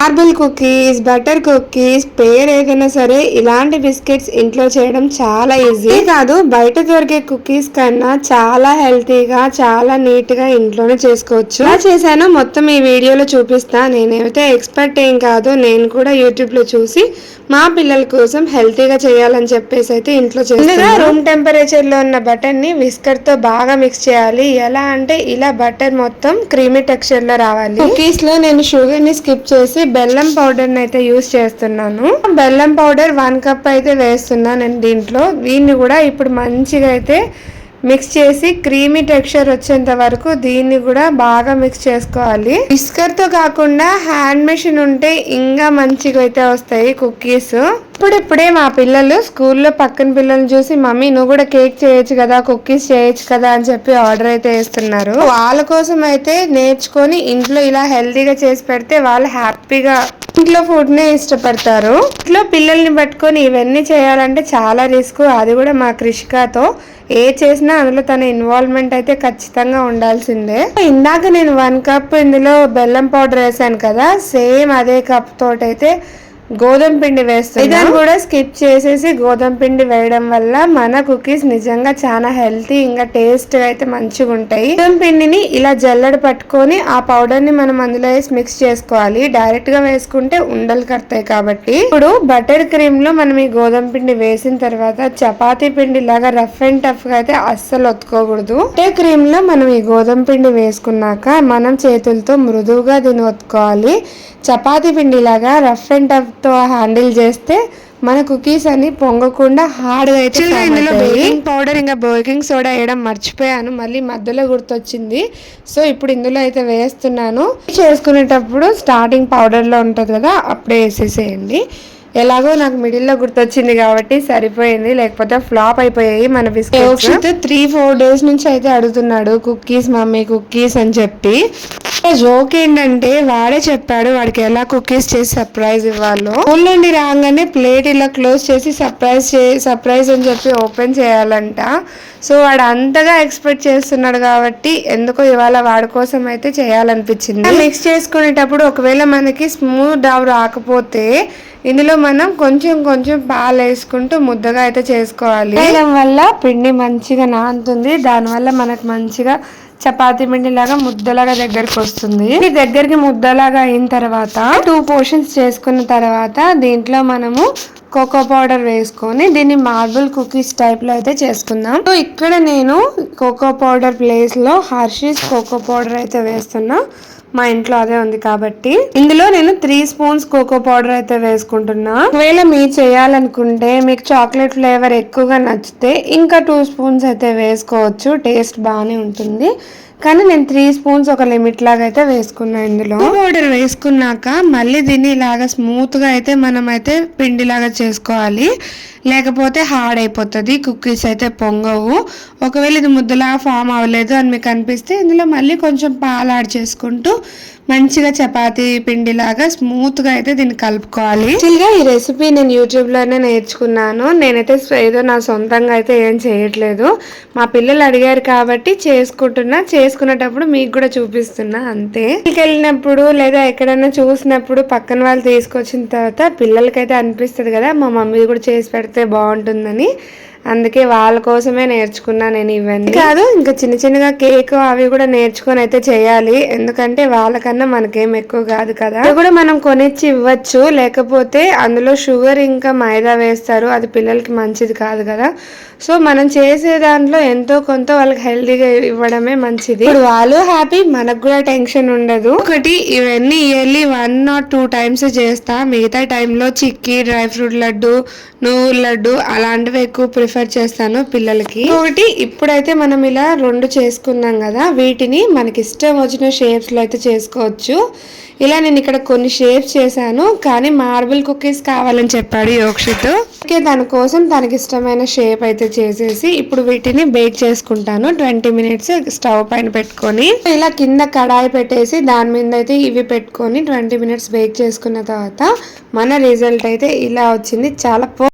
Marble cookies, butter cookies, పేరు ఏదైనా సరే ఇలాంటి బిస్కెట్స్ ఇంట్లో చేయడం చాలా ఈజీ. కాదు, బయట దొరికే కుకీస్ కన్నా చాలా హెల్తీగా, చాలా నీట్ గా ఇంట్లోనే చేసుకోవచ్చు. ఎలా చేశానో మొత్తం ఈ వీడియోలో చూపిస్తా. నేనైతే ఎక్స్పర్ట్ ఏం కాదు, నేను కూడా యూట్యూబ్ లో చూసి మా పిల్లల కోసం హెల్తీగా చేయాలని చెప్పేసి అయితే ఇంట్లో చేస్తున్నా. రూమ్ టెంపరేచర్ లో ఉన్న బటర్ ని విస్కర్ తో బాగా మిక్స్ చేయాలి. ఎలా అంటే ఇలా బటర్ మొత్తం క్రీమీ టెక్స్చర్ లో రావాలి. కుకీస్ లో నేను షుగర్ ని స్కిప్ చేసి బెల్లం పౌడర్ అయితే యూస్ చేస్తున్నాను. బెల్లం పౌడర్ 1 కప్ అయితే వేస్తున్నా నేను దీంట్లో. దీన్ని కూడా ఇప్పుడు మంచిగా అయితే మిక్స్ చేసి క్రీమీ టెక్స్చర్ వచ్చేంత వరకు దీన్ని కూడా బాగా మిక్స్ చేసుకోవాలి. విస్కర్ తో కాకుండా హ్యాండ్ మెషిన్ ఉంటే ఇంకా మంచిగా అయితే వస్తాయి కుకీస్. ఇప్పుడే మా పిల్లలు స్కూల్లో పక్కన పిల్లల్ని చూసి మమ్మీ నువ్వు కూడా కేక్ చేయొచ్చు కదా, కుకీస్ చేయొచ్చు కదా అని చెప్పి ఆర్డర్ అయితే వేస్తున్నారు. వాళ్ళ కోసం అయితే నేర్చుకొని ఇంట్లో ఇలా హెల్తీగా చేసి పెడితే వాళ్ళు హ్యాపీగా ఇంట్లో ఫుడ్ నే ఇష్టపడతారు. ఇంట్లో పిల్లల్ని పట్టుకొని ఇవన్నీ చేయాలంటే చాలా రిస్క్. అది కూడా మా కృషికతో ఏ చేసినా అందులో తన ఇన్వాల్వ్మెంట్ అయితే ఖచ్చితంగా ఉండాల్సిందే. ఇందాక నేను 1 కప్ ఇందులో బెల్లం పౌడర్ వేసాను కదా, సేమ్ అదే కప్ తోటైతే గోధుమ పిండి వేస్తాను. ఇదని కూడా స్కిప్ చేసేసి గోధుమ పిండి వేయడం వల్ల మన కుకీస్ నిజంగా చాలా హెల్తీ, ఇంకా టేస్ట్ అయితే మంచిగా ఉంటాయి. గోధుమ పిండిని ఇలా జల్లెడ పట్టుకొని ఆ పౌడర్ ని మనం అందులో వేసి మిక్స్ చేసుకోవాలి. డైరెక్ట్ గా వేసుకుంటే ఉండలు కడతాయి కాబట్టి. ఇప్పుడు బటర్ క్రీమ్ లో మనం ఈ గోధుమ పిండి వేసిన తర్వాత చపాతీ పిండి లాగా రఫ్ అండ్ టఫ్ గా అయితే అస్సలు ఒత్తుకోకూడదు. బటర్ క్రీమ్ లో మనం ఈ గోధుమ పిండి వేసుకున్నాక మనం చేతులతో మృదువుగా దీన్ని ఒత్తుకోవాలి. చపాతీ పిండి లాగా రఫ్ అండ్ టఫ్ తో హ్యాండిల్ చేస్తే మన కుకీస్ అని పొంగకుండా హార్డ్గా అయితే. ఇందులో బేకింగ్ పౌడర్ ఇంకా బేకింగ్ సోడా వేయడం మర్చిపోయాను, మళ్ళీ మధ్యలో గుర్తొచ్చింది. సో ఇప్పుడు ఇందులో అయితే వేస్తున్నాను. చేసుకునేటప్పుడు స్టార్టింగ్ పౌడర్లో ఉంటుంది కదా, అప్పుడే వేసేసేయండి. ఎలాగో నాకు మిడిల్లో గుర్తొచ్చింది కాబట్టి సరిపోయింది, లేకపోతే ఫ్లాప్ అయిపోయాయి మన బిస్కెట్స్. 3-4 డేస్ నుంచి అయితే అడుగుతున్నాడు కుకీస్ మమ్మీ కుకీస్ అని చెప్పి. జోక్ ఏంటంటే వాడే చెప్పాడు వాడికి ఎలా కుకీస్ చేసి సర్ప్రైజ్ ఇవ్వాలో. స్కూల్ నుండి రాగానే ప్లేట్ ఇలా క్లోజ్ చేసి సర్ప్రైజ్ అని చెప్పి ఓపెన్ చేయాలంట. సో వాడు అంతగా ఎక్స్పెక్ట్ చేస్తున్నాడు కాబట్టి ఎందుకో ఇవాళ వాడి కోసం అయితే చేయాలనిపించింది. మిక్స్ చేసుకునేటప్పుడు ఒకవేళ మనకి స్మూత్ డవ్ రాకపోతే ఇందులో మనం కొంచెం కొంచెం పాలు వేసుకుంటూ ముద్దగా అయితే చేసుకోవాలి. వేయడం వల్ల పిండి మంచిగా నానుతుంది. దానివల్ల మనకు మంచిగా చపాతీ పిండి లాగా ముద్దలాగా దగ్గరికి వస్తుంది. దగ్గరికి ముద్దలాగా అయిన తర్వాత 2 పోర్షన్స్ చేసుకున్న తర్వాత దీంట్లో మనము కోకో పౌడర్ వేసుకొని దీన్ని మార్బుల్ కుకీస్ టైప్ లో అయితే చేసుకుందాం. సో ఇక్కడ నేను కోకో పౌడర్ ప్లేస్ లో హర్షీస్ కోకో పౌడర్ అయితే వేస్తున్నా. మా ఇంట్లో అదే ఉంది కాబట్టి ఇందులో నేను 3 స్పూన్స్ కోకో పౌడర్ అయితే వేసుకుంటున్నా. ఒకవేళ మీరు చేయాలనుకుంటే మీకు చాక్లెట్ ఫ్లేవర్ ఎక్కువగా నచ్చితే ఇంకా 2 స్పూన్స్ అయితే వేసుకోవచ్చు, టేస్ట్ బాగానే ఉంటుంది. కానీ నేను 3 స్పూన్స్ ఒక లిమిట్ లాగా అయితే వేసుకున్నా. ఇందులో పౌడర్ వేసుకున్నాక మళ్ళీ దీన్ని ఇలాగా స్మూత్ గా అయితే మనం అయితే పిండి లాగా చేసుకోవాలి, లేకపోతే హార్డ్ అయిపోతుంది, కుకీస్ అయితే పొంగవు. ఒకవేళ ఇది ముద్దలాగా ఫామ్ అవ్వలేదు అని మీకు అనిపిస్తే ఇందులో మళ్ళీ కొంచెం పాలు యాడ్ చేసుకుంటూ మంచిగా చపాతీ పిండి లాగా స్మూత్ గా అయితే దీన్ని కలుపుకోవాలి. యాక్చువల్గా ఈ రెసిపీ నేను యూట్యూబ్ లోనే నేర్చుకున్నాను. నేనైతే ఏదో నా సొంతంగా అయితే ఏం చేయట్లేదు, మా పిల్లలు అడిగారు కాబట్టి చేసుకునేటప్పుడు మీకు కూడా చూపిస్తున్నా అంతే. వెళ్ళినప్పుడు లేదా ఎక్కడైనా చూసినప్పుడు పక్కన వాళ్ళు తీసుకొచ్చిన తర్వాత పిల్లలకైతే అనిపిస్తుంది కదా మా మమ్మీ కూడా చేసి పెడితే బాగుంటుందని. అందుకే వాళ్ళ కోసమే నేర్చుకున్నా నేను ఇవన్నీ. కాదు ఇంకా చిన్న చిన్నగా కేక్ అవి కూడా నేర్చుకొని అయితే చేయాలి, ఎందుకంటే వాళ్ళకన్నా మనకేం ఎక్కువ కాదు కదా. అది కూడా మనం కొనిచ్చి ఇవ్వచ్చు, లేకపోతే అందులో షుగర్ ఇంకా మైదా వేస్తారు, అది పిల్లలకి మంచిది కాదు కదా. సో మనం చేసే దాంట్లో ఎంతో కొంత వాళ్ళకి హెల్తీగా ఇవ్వడమే మంచిది. ఇప్పుడు వాళ్ళు హ్యాపీ, మనకు కూడా టెన్షన్ ఉండదు. ఒకటి ఇవన్నీ ఇయర్లీ 1 or 2 టైమ్స్ చేస్తా. మిగతా టైంలో చిక్కీ, డ్రై ఫ్రూట్ లడ్డు, నువ్వుల లడ్డు అలాంటివి ఎక్కువ ప్రిఫర్ చేస్తాను పిల్లలకి. ఒకటి ఇప్పుడైతే మనం ఇలా 2 చేసుకున్నాం కదా, వీటిని మనకి ఇష్టం వచ్చిన షేప్స్ లో అయితే చేసుకోవచ్చు. ఇలా నేను ఇక్కడ కొన్ని షేప్స్ చేశాను, కానీ మార్బుల్ కుకీస్ కావాలని చెప్పాడు యోక్షిత్. ఓకే, దానికోసం తనకి ఇష్టమైన షేప్ అయితే చేసేసి ఇప్పుడు వీటిని బేక్ చేసుకుంటాను 20 మినిట్స్ స్టవ్ పైన పెట్టుకొని. ఇలా కింద కడాయి పెట్టేసి దాని మీద అయితే ఇవి పెట్టుకొని 20 మినిట్స్ బేక్ చేసుకున్న తర్వాత మన రిజల్ట్ అయితే ఇలా వచ్చింది. చాలా